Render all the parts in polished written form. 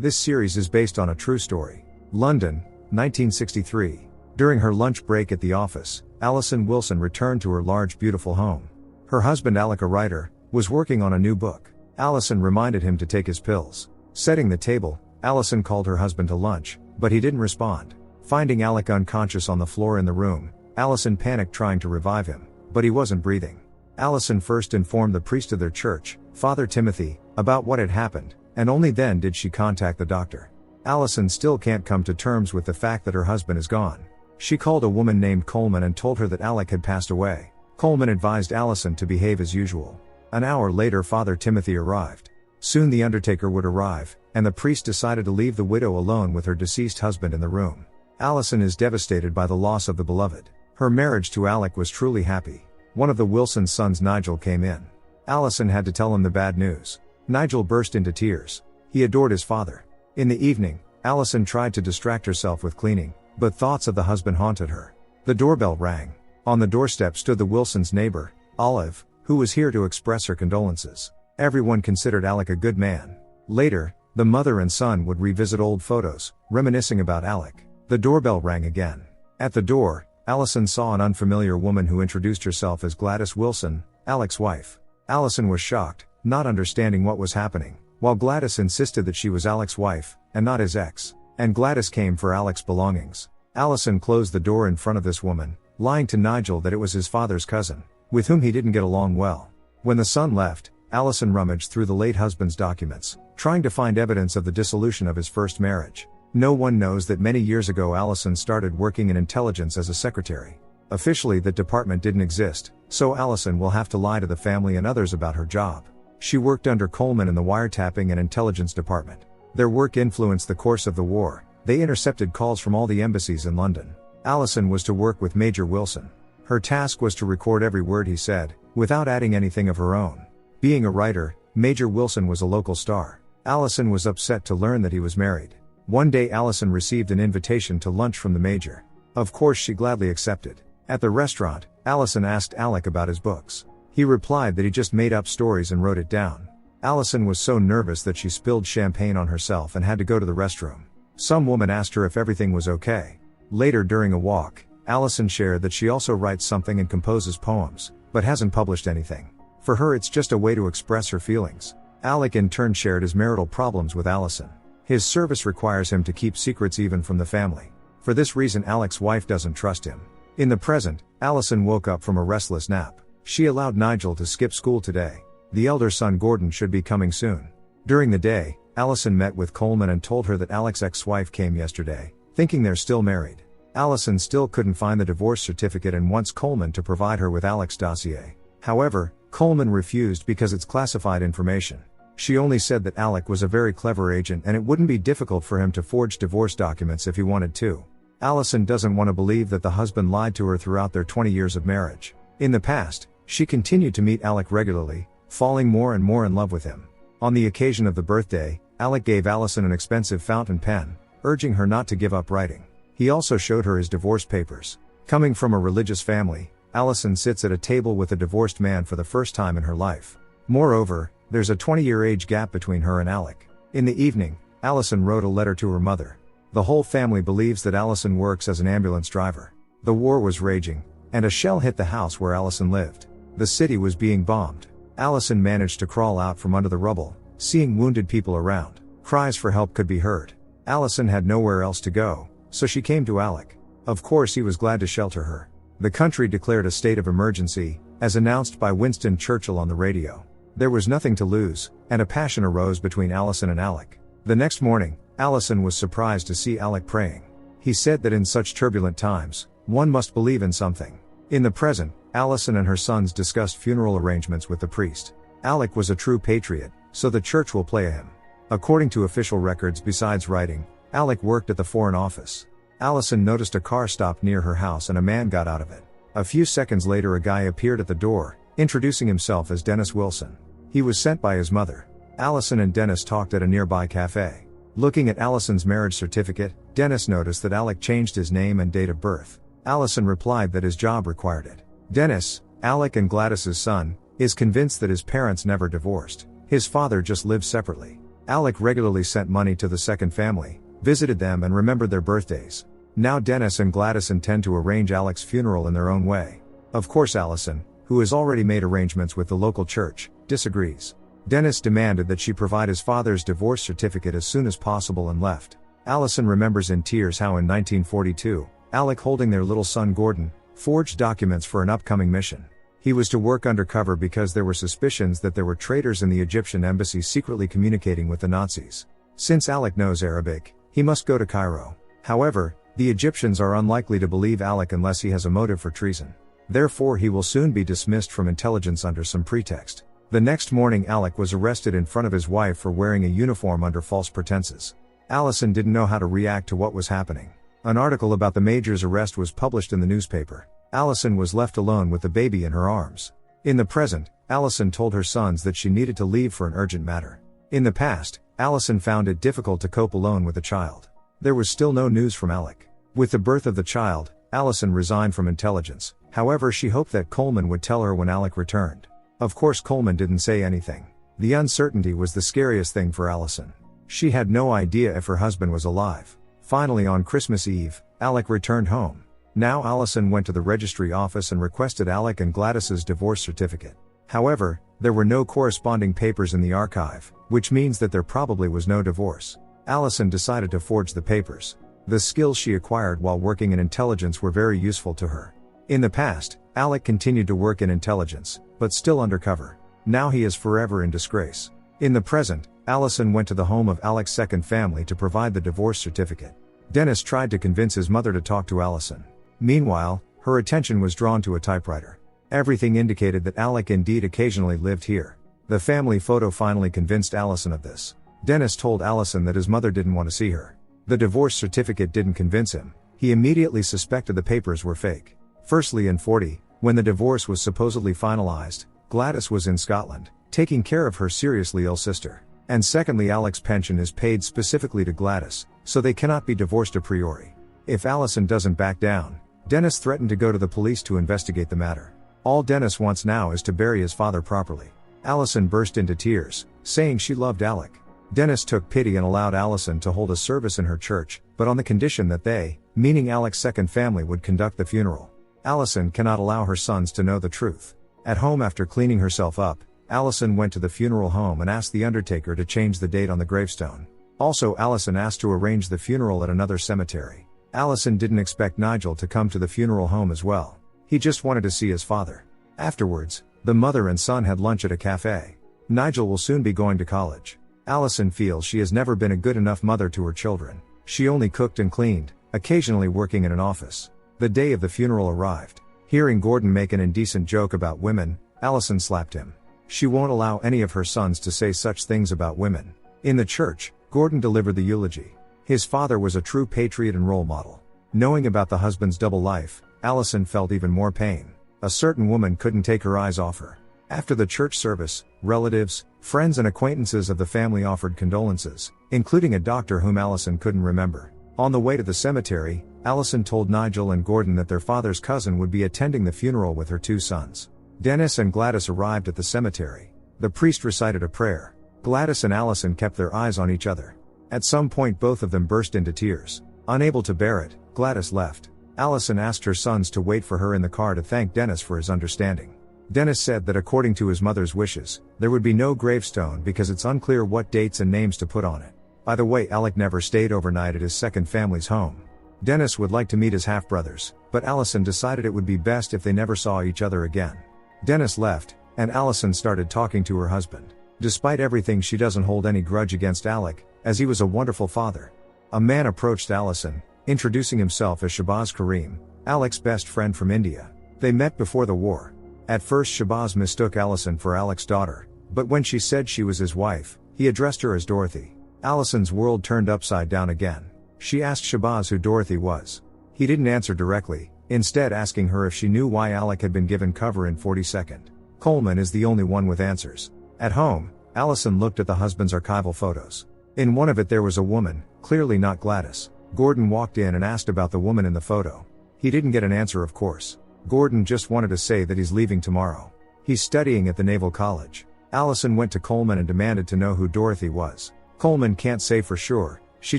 This series is based on a true story. London, 1963. During her lunch break at the office, Alison Wilson returned to her large beautiful home. Her husband Alec, a writer, was working on a new book. Alison reminded him to take his pills. Setting the table, Alison called her husband to lunch, but he didn't respond. Finding Alec unconscious on the floor in the room, Alison panicked trying to revive him, but he wasn't breathing. Alison first informed the priest of their church, Father Timothy, about what had happened, and only then did she contact the doctor. Alison still can't come to terms with the fact that her husband is gone. She called a woman named Coleman and told her that Alec had passed away. Coleman advised Alison to behave as usual. An hour later, Father Timothy arrived. Soon the undertaker would arrive, and the priest decided to leave the widow alone with her deceased husband in the room. Alison is devastated by the loss of the beloved. Her marriage to Alec was truly happy. One of the Wilson sons, Nigel, came in. Alison had to tell him the bad news. Nigel burst into tears. He adored his father. In the evening, Alison tried to distract herself with cleaning, but thoughts of the husband haunted her. The doorbell rang. On the doorstep stood the Wilsons' neighbor, Olive, who was here to express her condolences. Everyone considered Alec a good man. Later, the mother and son would revisit old photos, reminiscing about Alec. The doorbell rang again. At the door, Alison saw an unfamiliar woman who introduced herself as Gladys Wilson, Alec's wife. Alison was shocked, not understanding what was happening, while Gladys insisted that she was Alec's wife, and not his ex, and Gladys came for Alec's belongings. Alison closed the door in front of this woman, lying to Nigel that it was his father's cousin, with whom he didn't get along well. When the son left, Alison rummaged through the late husband's documents, trying to find evidence of the dissolution of his first marriage. No one knows that many years ago Alison started working in intelligence as a secretary. Officially that department didn't exist, so Alison will have to lie to the family and others about her job. She worked under Coleman in the wiretapping and intelligence department. Their work influenced the course of the war. They intercepted calls from all the embassies in London. Alison was to work with Major Wilson. Her task was to record every word he said, without adding anything of her own. Being a writer, Major Wilson was a local star. Alison was upset to learn that he was married. One day Alison received an invitation to lunch from the Major. Of course she gladly accepted. At the restaurant, Alison asked Alec about his books. He replied that he just made up stories and wrote it down. Alison was so nervous that she spilled champagne on herself and had to go to the restroom. Some woman asked her if everything was okay. Later during a walk, Alison shared that she also writes something and composes poems, but hasn't published anything. For her it's just a way to express her feelings. Alec in turn shared his marital problems with Alison. His service requires him to keep secrets even from the family. For this reason Alec's wife doesn't trust him. In the present, Alison woke up from a restless nap. She allowed Nigel to skip school today. The elder son Gordon should be coming soon. During the day, Alison met with Coleman and told her that Alec's ex-wife came yesterday, thinking they're still married. Alison still couldn't find the divorce certificate and wants Coleman to provide her with Alec's dossier. However, Coleman refused because it's classified information. She only said that Alec was a very clever agent and it wouldn't be difficult for him to forge divorce documents if he wanted to. Alison doesn't want to believe that the husband lied to her throughout their 20 years of marriage. In the past, she continued to meet Alec regularly, falling more and more in love with him. On the occasion of the birthday, Alec gave Alison an expensive fountain pen, urging her not to give up writing. He also showed her his divorce papers. Coming from a religious family, Alison sits at a table with a divorced man for the first time in her life. Moreover, there's a 20-year age gap between her and Alec. In the evening, Alison wrote a letter to her mother. The whole family believes that Alison works as an ambulance driver. The war was raging, and a shell hit the house where Alison lived. The city was being bombed. Alison managed to crawl out from under the rubble, seeing wounded people around. Cries for help could be heard. Alison had nowhere else to go, so she came to Alec. Of course he was glad to shelter her. The country declared a state of emergency, as announced by Winston Churchill on the radio. There was nothing to lose, and a passion arose between Alison and Alec. The next morning, Alison was surprised to see Alec praying. He said that in such turbulent times, one must believe in something. In the present, Alison and her sons discussed funeral arrangements with the priest. Alec was a true patriot, so the church will play him. According to official records, besides writing, Alec worked at the Foreign Office. Alison noticed a car stopped near her house and a man got out of it. A few seconds later a guy appeared at the door, introducing himself as Dennis Wilson. He was sent by his mother. Alison and Dennis talked at a nearby cafe. Looking at Alison's marriage certificate, Dennis noticed that Alec changed his name and date of birth. Alison replied that his job required it. Dennis, Alec and Gladys's son, is convinced that his parents never divorced. His father just lived separately. Alec regularly sent money to the second family, visited them and remembered their birthdays. Now Dennis and Gladys intend to arrange Alec's funeral in their own way. Of course Allison, who has already made arrangements with the local church, disagrees. Dennis demanded that she provide his father's divorce certificate as soon as possible and left. Allison remembers in tears how in 1942, Alec, holding their little son Gordon, forged documents for an upcoming mission. He was to work undercover because there were suspicions that there were traitors in the Egyptian embassy secretly communicating with the Nazis. Since Alec knows Arabic, he must go to Cairo. However, the Egyptians are unlikely to believe Alec unless he has a motive for treason. Therefore he will soon be dismissed from intelligence under some pretext. The next morning Alec was arrested in front of his wife for wearing a uniform under false pretenses. Allison didn't know how to react to what was happening. An article about the major's arrest was published in the newspaper. Allison was left alone with the baby in her arms. In the present, Allison told her sons that she needed to leave for an urgent matter. In the past, Allison found it difficult to cope alone with the child. There was still no news from Alec. With the birth of the child, Allison resigned from intelligence. However, she hoped that Coleman would tell her when Alec returned. Of course Coleman didn't say anything. The uncertainty was the scariest thing for Allison. She had no idea if her husband was alive. Finally, on Christmas Eve, Alec returned home. Now Allison went to the registry office and requested Alec and Gladys's divorce certificate. However, there were no corresponding papers in the archive, which means that there probably was no divorce. Allison decided to forge the papers. The skills she acquired while working in intelligence were very useful to her. In the past, Alec continued to work in intelligence, but still undercover. Now he is forever in disgrace. In the present, Allison went to the home of Alec's second family to provide the divorce certificate. Dennis tried to convince his mother to talk to Allison. Meanwhile, her attention was drawn to a typewriter. Everything indicated that Alec indeed occasionally lived here. The family photo finally convinced Allison of this. Dennis told Allison that his mother didn't want to see her. The divorce certificate didn't convince him. He immediately suspected the papers were fake. Firstly, in 40, when the divorce was supposedly finalized, Gladys was in Scotland, taking care of her seriously ill sister. And secondly, Alec's pension is paid specifically to Gladys, so they cannot be divorced a priori. If Allison doesn't back down, Dennis threatened to go to the police to investigate the matter. All Dennis wants now is to bury his father properly. Allison burst into tears, saying she loved Alec. Dennis took pity and allowed Allison to hold a service in her church, but on the condition that they, meaning Alec's second family, would conduct the funeral. Allison cannot allow her sons to know the truth. At home, after cleaning herself up, Allison went to the funeral home and asked the undertaker to change the date on the gravestone. Also, Allison asked to arrange the funeral at another cemetery. Allison didn't expect Nigel to come to the funeral home as well. He just wanted to see his father. Afterwards, the mother and son had lunch at a cafe. Nigel will soon be going to college. Allison feels she has never been a good enough mother to her children. She only cooked and cleaned, occasionally working in an office. The day of the funeral arrived. Hearing Gordon make an indecent joke about women, Allison slapped him. She won't allow any of her sons to say such things about women. In the church, Gordon delivered the eulogy. His father was a true patriot and role model. Knowing about the husband's double life, Allison felt even more pain. A certain woman couldn't take her eyes off her. After the church service, relatives, friends and acquaintances of the family offered condolences, including a doctor whom Allison couldn't remember. On the way to the cemetery, Allison told Nigel and Gordon that their father's cousin would be attending the funeral with her two sons. Dennis and Gladys arrived at the cemetery. The priest recited a prayer. Gladys and Allison kept their eyes on each other. At some point both of them burst into tears. Unable to bear it, Gladys left. Allison asked her sons to wait for her in the car to thank Dennis for his understanding. Dennis said that according to his mother's wishes, there would be no gravestone because it's unclear what dates and names to put on it. By the way, Alec never stayed overnight at his second family's home. Dennis would like to meet his half-brothers, but Allison decided it would be best if they never saw each other again. Dennis left, and Allison started talking to her husband. Despite everything, she doesn't hold any grudge against Alec, as he was a wonderful father. A man approached Allison, introducing himself as Shabazz Karim, Alec's best friend from India. They met before the war. At first Shabazz mistook Allison for Alec's daughter, but when she said she was his wife, he addressed her as Dorothy. Allison's world turned upside down again. She asked Shabazz who Dorothy was. He didn't answer directly, instead asking her if she knew why Alec had been given cover in 42nd. Coleman is the only one with answers. At home, Allison looked at the husband's archival photos. In one of it there was a woman, clearly not Gladys. Gordon walked in and asked about the woman in the photo. He didn't get an answer, of course. Gordon just wanted to say that he's leaving tomorrow. He's studying at the Naval College. Allison went to Coleman and demanded to know who Dorothy was. Coleman can't say for sure, she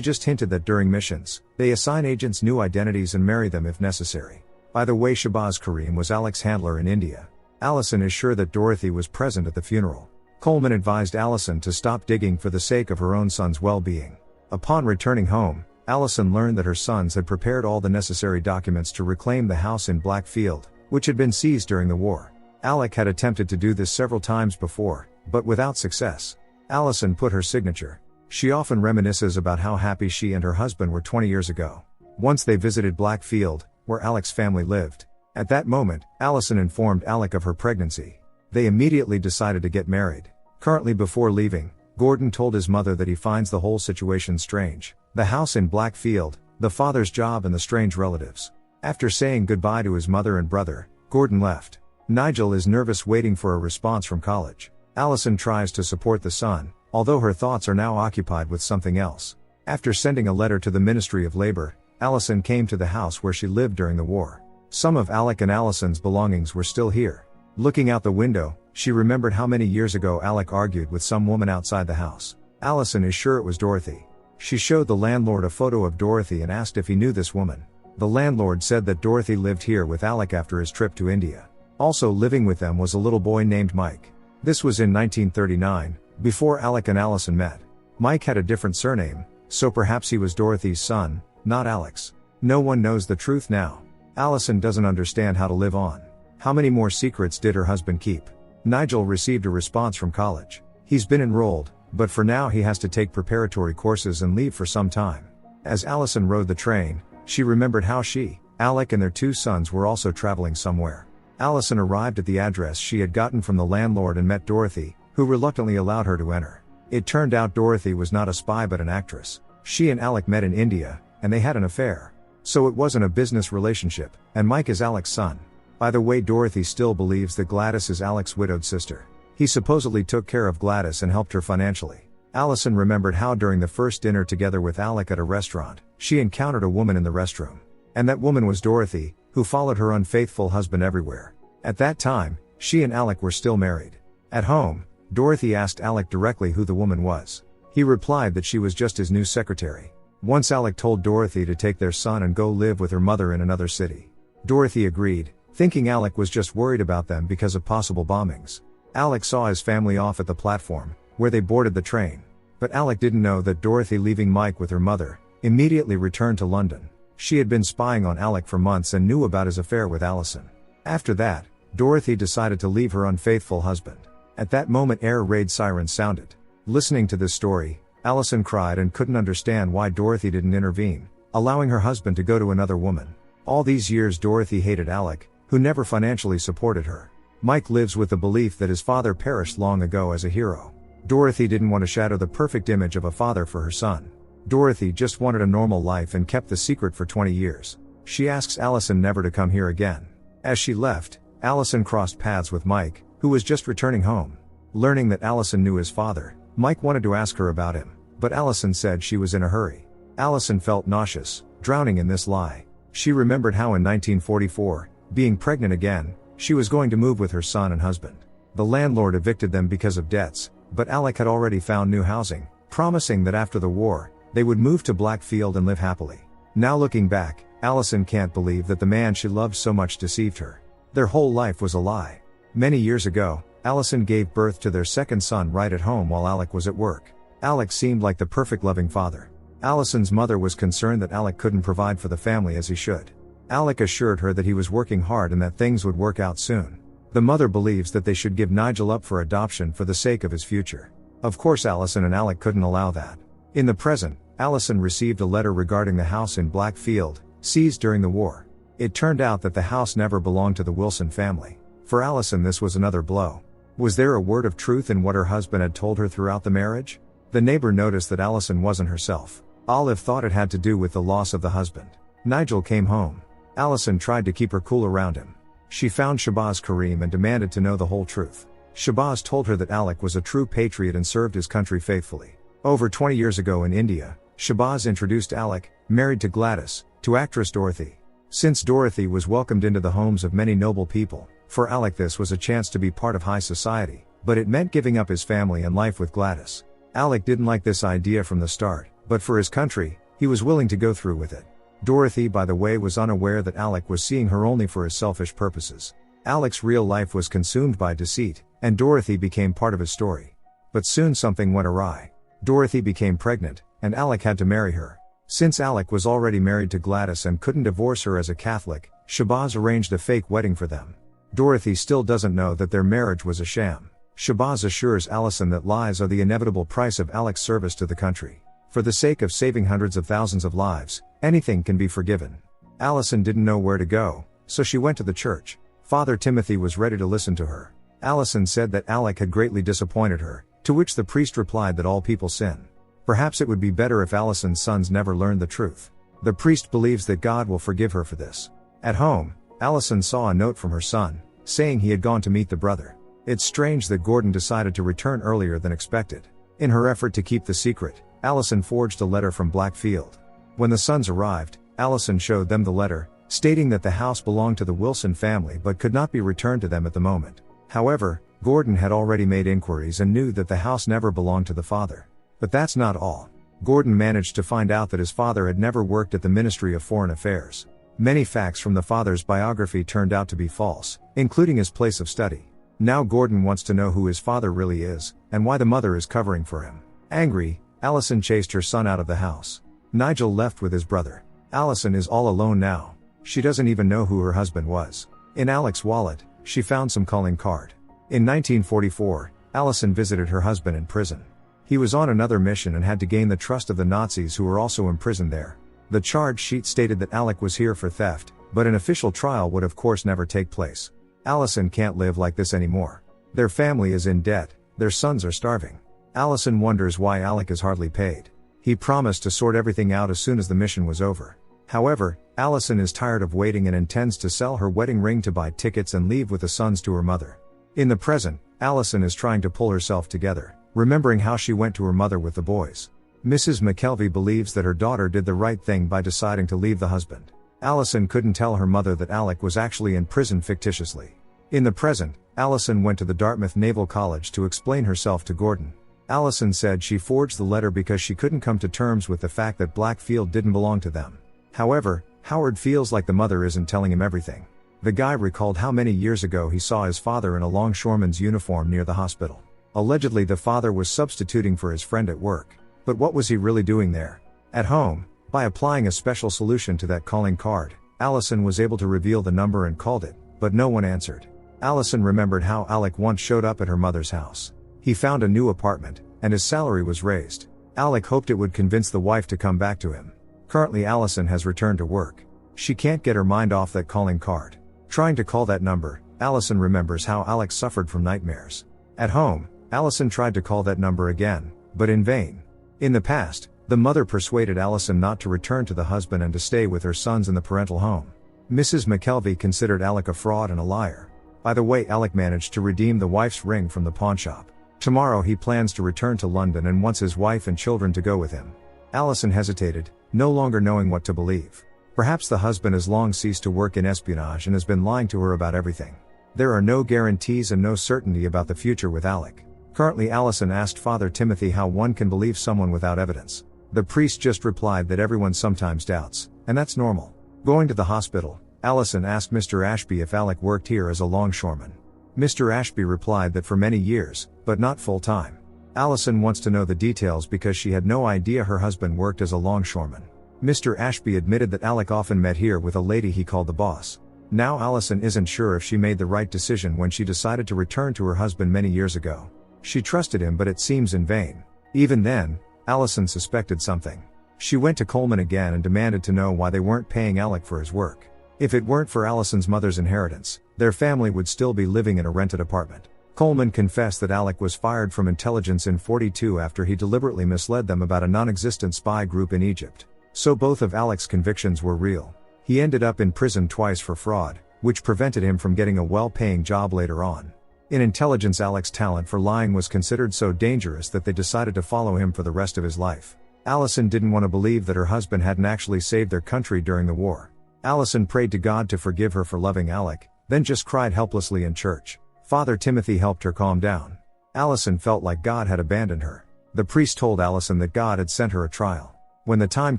just hinted that during missions, they assign agents new identities and marry them if necessary. By the way, Shahbaz Karim was Alec's handler in India. Allison is sure that Dorothy was present at the funeral. Coleman advised Allison to stop digging for the sake of her own son's well-being. Upon returning home, Allison learned that her sons had prepared all the necessary documents to reclaim the house in Blackfield, which had been seized during the war. Alec had attempted to do this several times before, but without success. Allison put her signature. She often reminisces about how happy she and her husband were 20 years ago. Once they visited Blackfield, where Alec's family lived. At that moment, Allison informed Alec of her pregnancy. They immediately decided to get married. Currently, before leaving, Gordon told his mother that he finds the whole situation strange. The house in Blackfield, the father's job and the strange relatives. After saying goodbye to his mother and brother, Gordon left. Nigel is nervous waiting for a response from college. Allison tries to support the son, although her thoughts are now occupied with something else. After sending a letter to the Ministry of Labor, Allison came to the house where she lived during the war. Some of Alec and Allison's belongings were still here. Looking out the window, she remembered how many years ago Alec argued with some woman outside the house. Allison is sure it was Dorothy. She showed the landlord a photo of Dorothy and asked if he knew this woman. The landlord said that Dorothy lived here with Alec after his trip to India. Also living with them was a little boy named Mike. This was in 1939, before Alec and Allison met. Mike had a different surname, so perhaps he was Dorothy's son, not Alec's. No one knows the truth now. Allison doesn't understand how to live on. How many more secrets did her husband keep? Nigel received a response from college. He's been enrolled, but for now he has to take preparatory courses and leave for some time. As Allison rode the train, she remembered how she, Alec and their two sons were also traveling somewhere. Allison arrived at the address she had gotten from the landlord and met Dorothy, who reluctantly allowed her to enter. It turned out Dorothy was not a spy but an actress. She and Alec met in India, and they had an affair. So it wasn't a business relationship, and Mike is Alec's son. By the way, Dorothy still believes that Gladys is Alec's widowed sister. He supposedly took care of Gladys and helped her financially. Allison remembered how during the first dinner together with Alec at a restaurant, she encountered a woman in the restroom. And that woman was Dorothy, who followed her unfaithful husband everywhere. At that time, she and Alec were still married. At home, Dorothy asked Alec directly who the woman was. He replied that she was just his new secretary. Once Alec told Dorothy to take their son and go live with her mother in another city. Dorothy agreed, thinking Alec was just worried about them because of possible bombings. Alec saw his family off at the platform, where they boarded the train. But Alec didn't know that Dorothy, leaving Mike with her mother, immediately returned to London. She had been spying on Alec for months and knew about his affair with Allison. After that, Dorothy decided to leave her unfaithful husband. At that moment, air raid sirens sounded. Listening to this story, Allison cried and couldn't understand why Dorothy didn't intervene, allowing her husband to go to another woman. All these years Dorothy hated Alec, who never financially supported her. Mike lives with the belief that his father perished long ago as a hero. Dorothy didn't want to shatter the perfect image of a father for her son. Dorothy just wanted a normal life and kept the secret for 20 years. She asks Allison never to come here again. As she left, Allison crossed paths with Mike, who was just returning home. Learning that Allison knew his father, Mike wanted to ask her about him, but Allison said she was in a hurry. Allison felt nauseous, drowning in this lie. She remembered how in 1944, being pregnant again, she was going to move with her son and husband. The landlord evicted them because of debts, but Alec had already found new housing, promising that after the war, they would move to Blackfield and live happily. Now looking back, Allison can't believe that the man she loved so much deceived her. Their whole life was a lie. Many years ago, Allison gave birth to their second son right at home while Alec was at work. Alec seemed like the perfect loving father. Allison's mother was concerned that Alec couldn't provide for the family as he should. Alec assured her that he was working hard and that things would work out soon. The mother believes that they should give Nigel up for adoption for the sake of his future. Of course, Allison and Alec couldn't allow that. In the present, Allison received a letter regarding the house in Blackfield, seized during the war. It turned out that the house never belonged to the Wilson family. For Allison, this was another blow. Was there a word of truth in what her husband had told her throughout the marriage? The neighbor noticed that Allison wasn't herself. Olive thought it had to do with the loss of the husband. Nigel came home. Allison tried to keep her cool around him. She found Shahbaz Karim and demanded to know the whole truth. Shahbaz told her that Alec was a true patriot and served his country faithfully. Over 20 years ago in India, Shahbaz introduced Alec, married to Gladys, to actress Dorothy. Since Dorothy was welcomed into the homes of many noble people, for Alec this was a chance to be part of high society, but it meant giving up his family and life with Gladys. Alec didn't like this idea from the start, but for his country, he was willing to go through with it. Dorothy, by the way, was unaware that Alec was seeing her only for his selfish purposes. Alec's real life was consumed by deceit, and Dorothy became part of his story. But soon something went awry. Dorothy became pregnant, and Alec had to marry her. Since Alec was already married to Gladys and couldn't divorce her as a Catholic, Shabazz arranged a fake wedding for them. Dorothy still doesn't know that their marriage was a sham. Shabazz assures Allison that lies are the inevitable price of Alec's service to the country. For the sake of saving hundreds of thousands of lives, anything can be forgiven. Allison didn't know where to go, so she went to the church. Father Timothy was ready to listen to her. Allison said that Alec had greatly disappointed her, to which the priest replied that all people sin. Perhaps it would be better if Allison's sons never learned the truth. The priest believes that God will forgive her for this. At home, Allison saw a note from her son, saying he had gone to meet the brother. It's strange that Gordon decided to return earlier than expected. In her effort to keep the secret, Allison forged a letter from Blackfield. When the sons arrived, Allison showed them the letter, stating that the house belonged to the Wilson family but could not be returned to them at the moment. However, Gordon had already made inquiries and knew that the house never belonged to the father. But that's not all. Gordon managed to find out that his father had never worked at the Ministry of Foreign Affairs. Many facts from the father's biography turned out to be false, including his place of study. Now Gordon wants to know who his father really is, and why the mother is covering for him. Angry, Allison chased her son out of the house. Nigel left with his brother. Allison is all alone now. She doesn't even know who her husband was. In Alec's wallet, she found some calling card. In 1944, Allison visited her husband in prison. He was on another mission and had to gain the trust of the Nazis who were also imprisoned there. The charge sheet stated that Alec was here for theft, but an official trial would of course never take place. Allison can't live like this anymore. Their family is in debt, their sons are starving. Allison wonders why Alec is hardly paid. He promised to sort everything out as soon as the mission was over. However, Allison is tired of waiting and intends to sell her wedding ring to buy tickets and leave with the sons to her mother. In the present, Allison is trying to pull herself together, remembering how she went to her mother with the boys. Mrs. McKelvey believes that her daughter did the right thing by deciding to leave the husband. Allison couldn't tell her mother that Alec was actually in prison fictitiously. In the present, Allison went to the Dartmouth Naval College to explain herself to Gordon. Allison said she forged the letter because she couldn't come to terms with the fact that Blackfield didn't belong to them. However, Howard feels like the mother isn't telling him everything. The guy recalled how many years ago he saw his father in a longshoreman's uniform near the hospital. Allegedly the father was substituting for his friend at work. But what was he really doing there? At home, by applying a special solution to that calling card, Allison was able to reveal the number and called it, but no one answered. Allison remembered how Alec once showed up at her mother's house. He found a new apartment, and his salary was raised. Alec hoped it would convince the wife to come back to him. Currently Allison has returned to work. She can't get her mind off that calling card. Trying to call that number, Allison remembers how Alec suffered from nightmares. At home, Allison tried to call that number again, but in vain. In the past, the mother persuaded Allison not to return to the husband and to stay with her sons in the parental home. Mrs. McKelvey considered Alec a fraud and a liar. By the way, Alec managed to redeem the wife's ring from the pawnshop. Tomorrow he plans to return to London and wants his wife and children to go with him. Allison hesitated, no longer knowing what to believe. Perhaps the husband has long ceased to work in espionage and has been lying to her about everything. There are no guarantees and no certainty about the future with Alec. Currently Allison asked Father Timothy how one can believe someone without evidence. The priest just replied that everyone sometimes doubts, and that's normal. Going to the hospital, Allison asked Mr. Ashby if Alec worked here as a longshoreman. Mr. Ashby replied that for many years, but not full-time. Allison wants to know the details because she had no idea her husband worked as a longshoreman. Mr. Ashby admitted that Alec often met here with a lady he called the boss. Now Allison isn't sure if she made the right decision when she decided to return to her husband many years ago. She trusted him, but it seems in vain. Even then, Allison suspected something. She went to Coleman again and demanded to know why they weren't paying Alec for his work. If it weren't for Allison's mother's inheritance, their family would still be living in a rented apartment. Coleman confessed that Alec was fired from intelligence in '42 after he deliberately misled them about a non-existent spy group in Egypt. So both of Alec's convictions were real. He ended up in prison twice for fraud, which prevented him from getting a well-paying job later on. In intelligence, Alec's talent for lying was considered so dangerous that they decided to follow him for the rest of his life. Allison didn't want to believe that her husband hadn't actually saved their country during the war. Allison prayed to God to forgive her for loving Alec, then just cried helplessly in church. Father Timothy helped her calm down. Allison felt like God had abandoned her. The priest told Allison that God had sent her a trial. When the time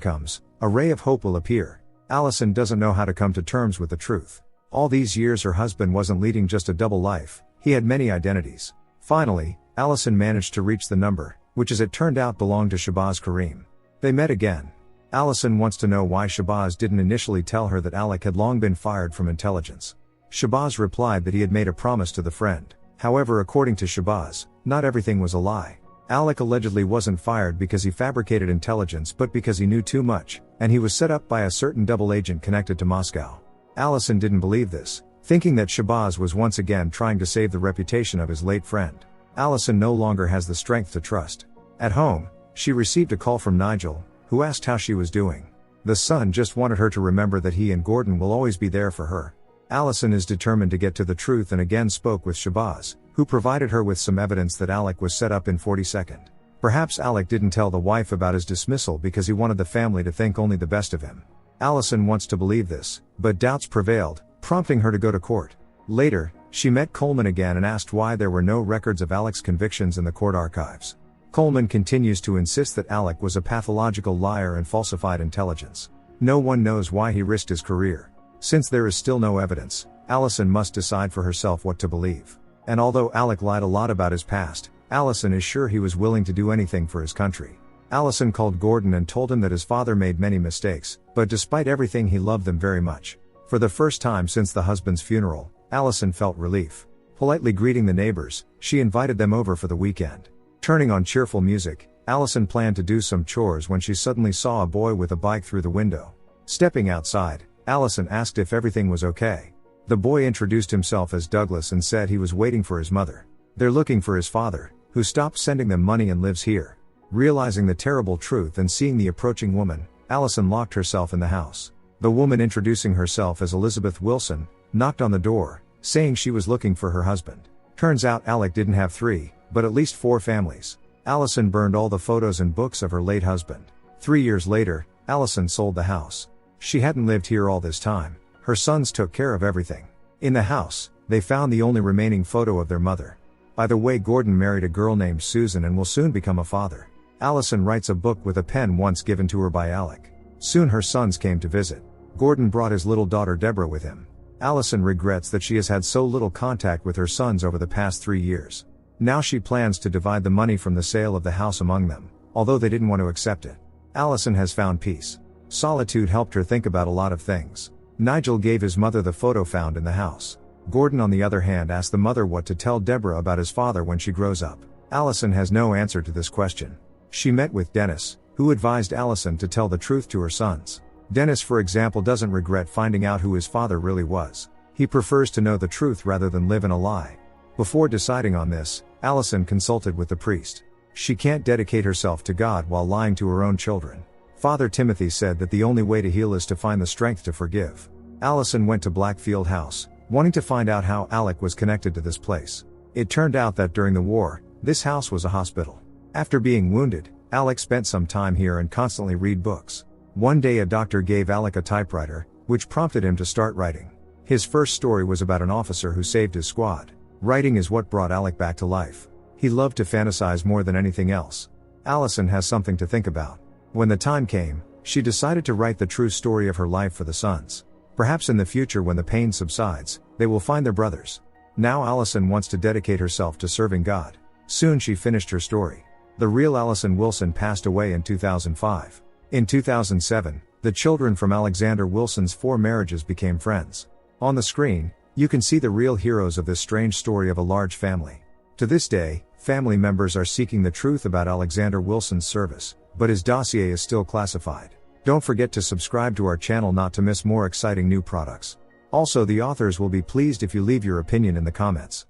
comes, a ray of hope will appear. Allison doesn't know how to come to terms with the truth. All these years her husband wasn't leading just a double life, he had many identities. Finally, Allison managed to reach the number, which as it turned out belonged to Shabazz Kareem. They met again. Allison wants to know why Shabazz didn't initially tell her that Alec had long been fired from intelligence. Shabazz replied that he had made a promise to the friend. However, according to Shabazz, not everything was a lie. Alec allegedly wasn't fired because he fabricated intelligence but because he knew too much, and he was set up by a certain double agent connected to Moscow. Allison didn't believe this, thinking that Shabazz was once again trying to save the reputation of his late friend. Allison no longer has the strength to trust. At home, she received a call from Nigel, who asked how she was doing. The son just wanted her to remember that he and Gordon will always be there for her. Allison is determined to get to the truth and again spoke with Shabazz, who provided her with some evidence that Alec was set up in 42nd. Perhaps Alec didn't tell the wife about his dismissal because he wanted the family to think only the best of him. Allison wants to believe this, but doubts prevailed, prompting her to go to court. Later, she met Coleman again and asked why there were no records of Alec's convictions in the court archives. Coleman continues to insist that Alec was a pathological liar and falsified intelligence. No one knows why he risked his career. Since there is still no evidence, Allison must decide for herself what to believe. And although Alec lied a lot about his past, Allison is sure he was willing to do anything for his country. Allison called Gordon and told him that his father made many mistakes, but despite everything he loved them very much. For the first time since the husband's funeral, Allison felt relief. Politely greeting the neighbors, she invited them over for the weekend. Turning on cheerful music, Allison planned to do some chores when she suddenly saw a boy with a bike through the window. Stepping outside, Allison asked if everything was okay. The boy introduced himself as Douglas and said he was waiting for his mother. They're looking for his father, who stopped sending them money and lives here. Realizing the terrible truth and seeing the approaching woman, Allison locked herself in the house. The woman, introducing herself as Elizabeth Wilson, knocked on the door, saying she was looking for her husband. Turns out Alec didn't have 3, but at least 4 families. Allison burned all the photos and books of her late husband. 3 years later, Allison sold the house. She hadn't lived here all this time. Her sons took care of everything. In the house, they found the only remaining photo of their mother. By the way, Gordon married a girl named Susan and will soon become a father. Allison writes a book with a pen once given to her by Alec. Soon her sons came to visit. Gordon brought his little daughter Deborah with him. Allison regrets that she has had so little contact with her sons over the past 3 years. Now she plans to divide the money from the sale of the house among them, although they didn't want to accept it. Allison has found peace. Solitude helped her think about a lot of things. Nigel gave his mother the photo found in the house. Gordon, on the other hand, asked the mother what to tell Deborah about his father when she grows up. Allison has no answer to this question. She met with Dennis, who advised Allison to tell the truth to her sons. Dennis, for example, doesn't regret finding out who his father really was. He prefers to know the truth rather than live in a lie. Before deciding on this, Allison consulted with the priest. She can't dedicate herself to God while lying to her own children. Father Timothy said that the only way to heal is to find the strength to forgive. Allison went to Blackfield House, wanting to find out how Alec was connected to this place. It turned out that during the war, this house was a hospital. After being wounded, Alec spent some time here and constantly read books. One day a doctor gave Alec a typewriter, which prompted him to start writing. His first story was about an officer who saved his squad. Writing is what brought Alec back to life. He loved to fantasize more than anything else. Allison has something to think about. When the time came, she decided to write the true story of her life for the sons. Perhaps in the future, when the pain subsides, they will find their brothers. Now Allison wants to dedicate herself to serving God. Soon she finished her story. The real Allison Wilson passed away in 2005. In 2007, the children from Alexander Wilson's 4 marriages became friends. On the screen, you can see the real heroes of this strange story of a large family. To this day, family members are seeking the truth about Alexander Wilson's service, but his dossier is still classified. Don't forget to subscribe to our channel not to miss more exciting new products. Also, the authors will be pleased if you leave your opinion in the comments.